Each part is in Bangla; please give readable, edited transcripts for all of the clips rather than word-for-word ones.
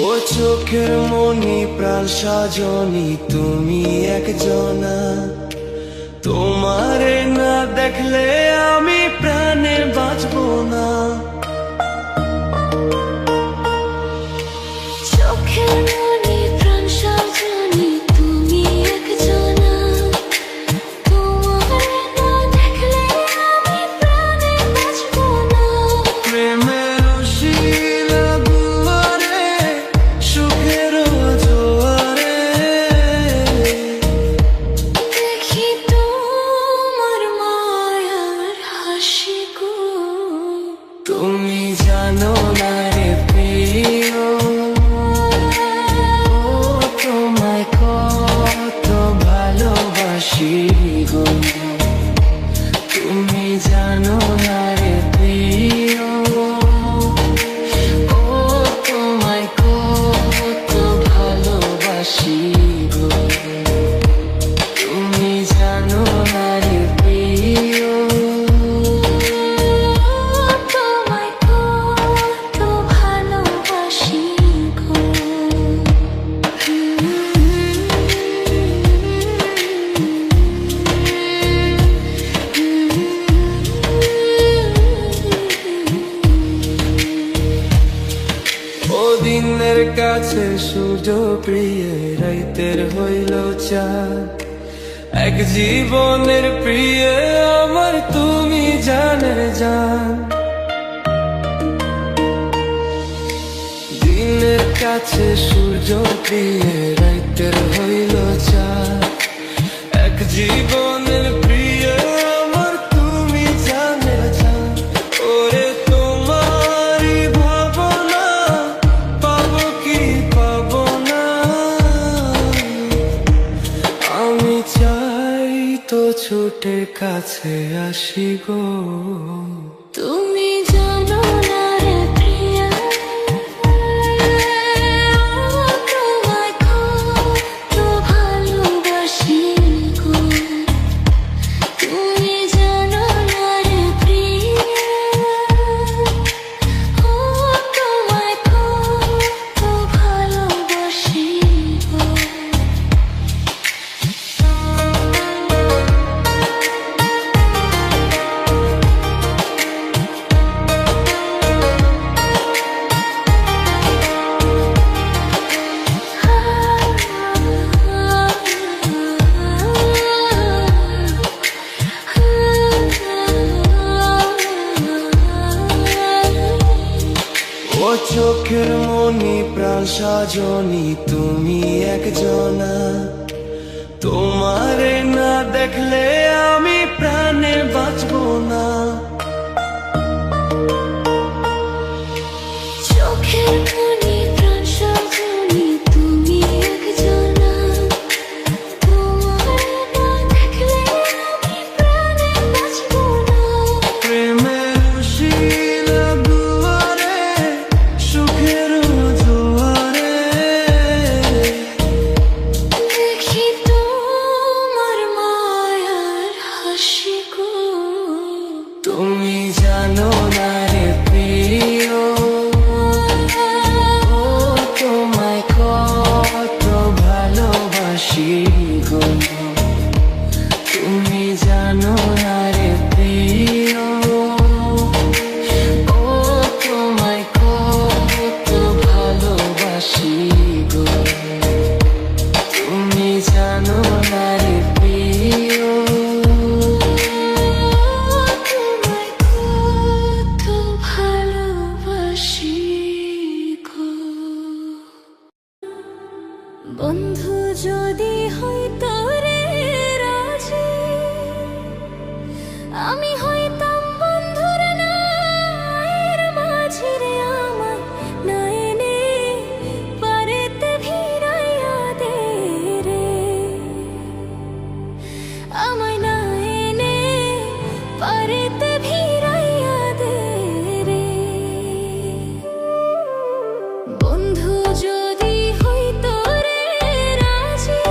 ও চোখের মনি প্রাণ সাজনি তুমি একজনা, তোমারে না দেখলে আমি প্রাণে বাঁচবো না। চোখের মনি প্রাণ সাজনি তুমি একজনা, তোমারে না দেখলে আমি প্রাণে বাঁচবো না। প্রেমের শিলা দুয়ারে সুখের জোয়ারে দেখি তোমার মায়ার হাসি গো। তুমি জানো না রে প্রিয়, তোমায় কত ভালোবাসি গো। তুমি জানো না রে প্রিয়, ও তোমায় কত ভালোবাসি গো। তুমি জানো না রে প্রিয়, তোমায় কত ভালোবাসি গো। ও দিনের কাছে সূর্য প্রিয়, রাইতের হইল চাঁদ। এক জীবনের প্রিয় আমার তুমি জানের জান। দিনের কাছে সূর্য প্রিয়, রাইতের হইল চাঁদ। এক জীবনের প্রিয় আমার তুমি জানের জান। ওরে তোমারই ভাবনা পাবো কি পাবো না, আমি চাই তো ছুটে কাছে আসি গো। তুমি জানো না রে প্রিয়া, তোমায় কত ভালোবাসি গো। তুমি জানো না রে প্রিয়া, তোমায় কত ভালোবাসি গো। ও চোখের মনি প্রাণ সাজনি তুমি একজনা, তোমারে না দেখলে আমি প্রাণে বাঁচবো না। চোখের মনি প্রাণ সাজনি তুমি একজনা, তোমারে না দেখলে আমি প্রাণে বাঁচবো না। প্রেমের শিলা দুয়ারে সুখের জোয়ারে দেখি তোমার মায়ার হাসি গো। তুমি জানো না রে প্রিয়, ও তোমায় কত ভালোবাসি গো। তুমি জানো না রে প্রিয়, ও তোমায় কত ভালোবাসি গো। তুমি জানো না রে প্রিয়, তোমায় কত ভালোবাসি গো। বন্ধু যদি হইতো রে রাজি, আমি হইতাম বন্ধুর নায়ের মাঝি রে। আমায় না এনে পারেতে ভিড়াইয়া দে রে, আমায় না এনে পারেতে ভিড়াইয়া দে রে। বন্ধু যদি হইতো রে রাজি,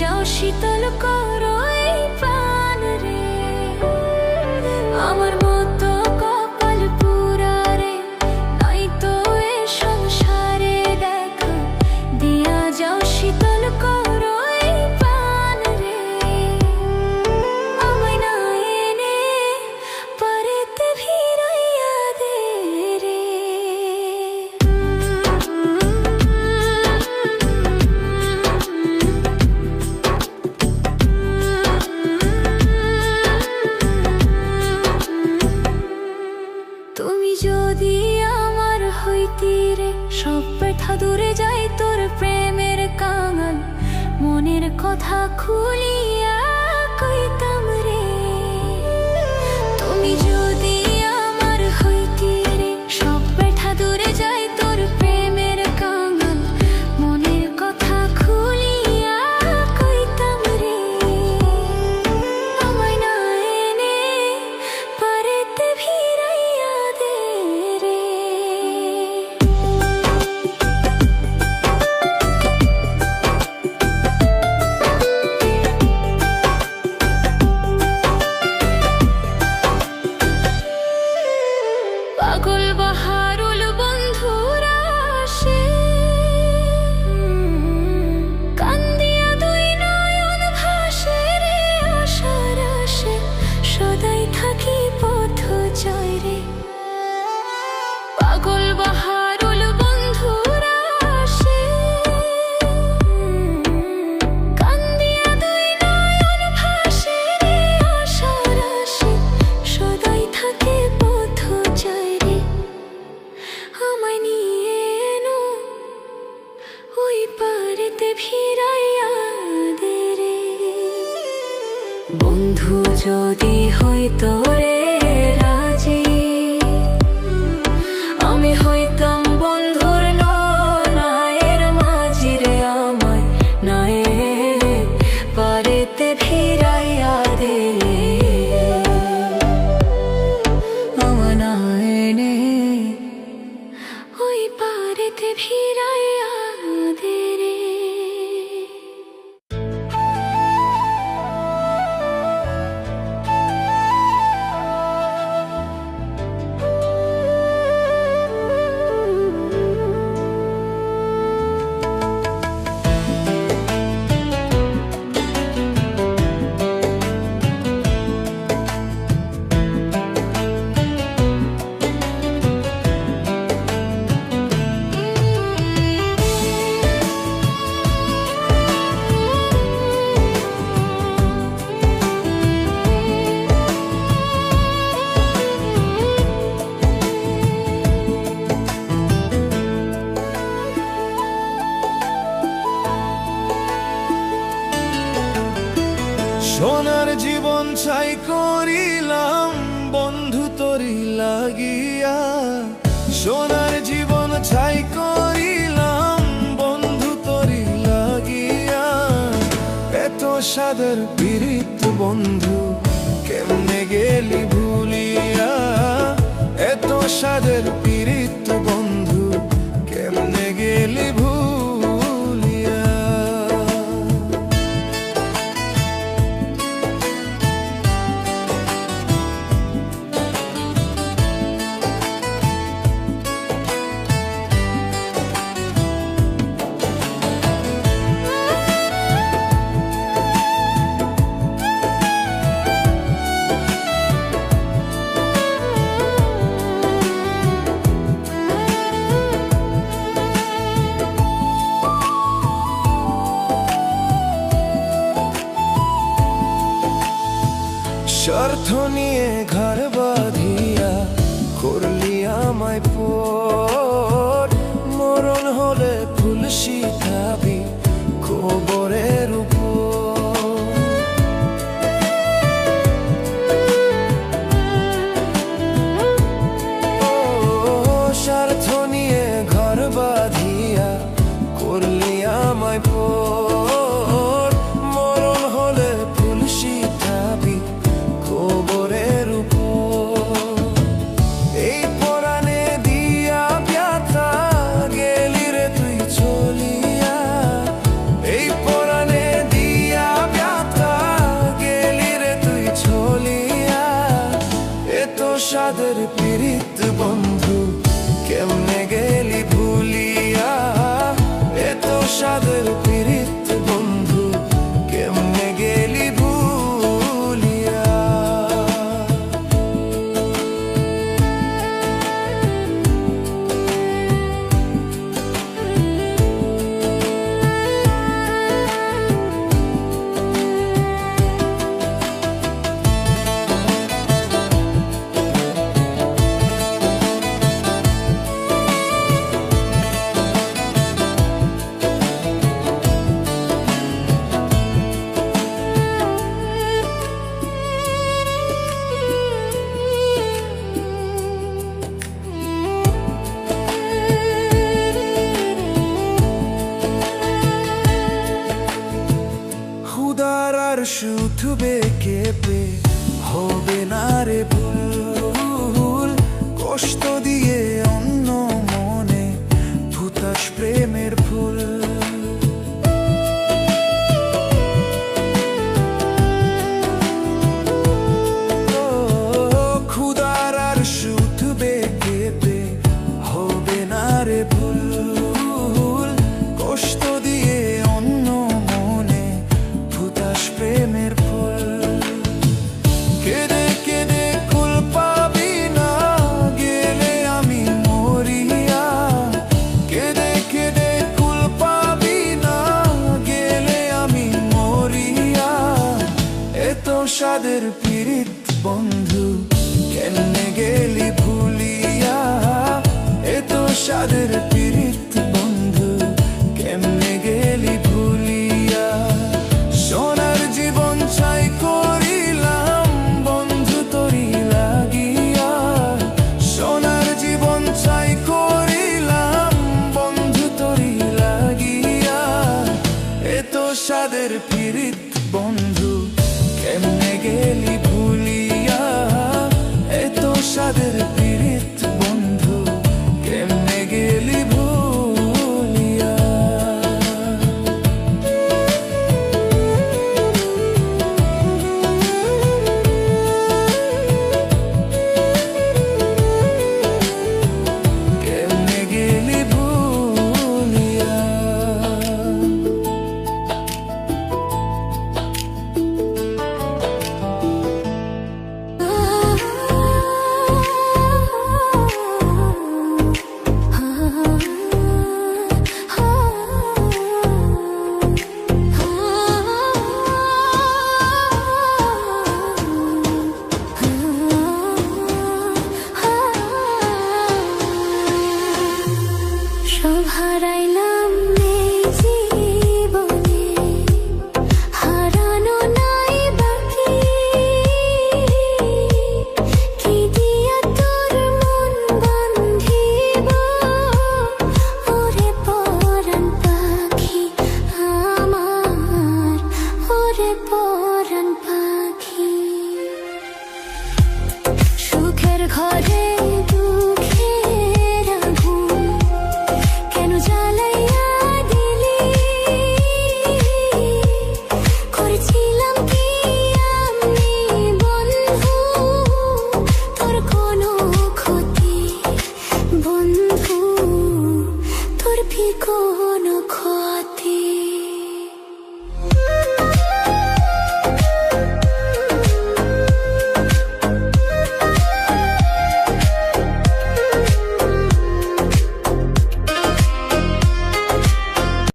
যাও শীতল করো এই প্রাণ রে। আমার মতো কপাল পুরা রে, নয়তো এ সংসারে দেখা দিয়া যাও শীতল করো এই প্রাণ রে। আমায় না এনে পারেতে ভিড়াইয়া দে রে। তুমি যদি আমার হইতি রে, সব ব্যথা দূরে যাই তোর প্রেমের কাঙাল, মনের কথা খুলিয়া কইতাম রে। তুমি যদি আমার হইতি রে, সব ব্যথা দূরে যাই তোর প্রেমের কাঙাল, মনের কথা খুলিয়া কইতাম রে। আমায় না এনে পারেতে ভিড়াইয়া দে রে। পাগল বাহারুল বন্ধুরা আসে, কান্দিয়া দুই নয়ন ভাসে রে আশার আসে, সদাই থাকি পথ জয় রে। পাগল বাহারুল বন্ধুরা আসে, কান্দিয়া দুই নয়ন ভাসে রে আশার আসে, সদাই থাকে পথ জয় রে। আমায় নিয়ে এনো ওই পারেতে ভিড়াইয়া দে রে। বন্ধু যদি হইতো রে রাজি, আমি হইতাম বন্ধুর নয়নের মাঝি রে। আমায় না এনে পারেতে ভিড়াইয়া দে, আমায় না এনে ওই পারেতে ভিড়াইয়া দে রে। সোনার জীবন ছাই করিলাম বন্ধু তোরি লাগিয়া, সোনার জীবন ছাই করিলাম বন্ধু তোরি লাগিয়া। এত সাদের পীড়িত বন্ধু কেমনে গেলি ভুলিয়া, এত সাদের পীড়িত বন্ধু কেমনে গেলি ভুলিয়া। স্বার্থ নিয়ে ঘর বাঁধিয়া করলি আমায় পর, মরণ হলে ফুল শিখাবি কবরের উপর। স্বার্থ নিয়ে ঘর বাঁধিয়া করলি আমায় পর, মরণ হলে ফুল শিখাবি কবরের উপর। এই পরাণে দিয়া স্বাদের পীড়িত বন্ধু কেমনে গেলি ভুলিয়া। আর শুধু বেকেপে হবে না রে ভুল, কষ্ট দিয়ে অন্য মনে ফুটাস প্রেমের ফুল। খুদার আর শুধু বেকেপে হবে না রে ভুল, কষ্ট দিয়ে অন্য মনে ফুটাস প্রেমের ফুল। কেঁদে কেঁদে কুল পাবি না গেলে আমি মরিয়া, কেঁদে কেঁদে কুল পাবি না গেলে আমি মরিয়া। এত স্বাদের পীড়িত বন্ধু কেমনে গেলি ভুলিয়া, এত স্বাদের পীড়িত বন্ধু কেমনে গেলি ভুলিয়া। সোনার জীবন চাই করিলাম বন্ধু তোরি লাগিয়া, সোনার জীবন চাই করিলাম বন্ধু তোরি লাগিয়া। এত স্বাদের পীড়িত বন্ধু কেমনে গেলি ভুলিয়া, এত স্বাদের পীড়িত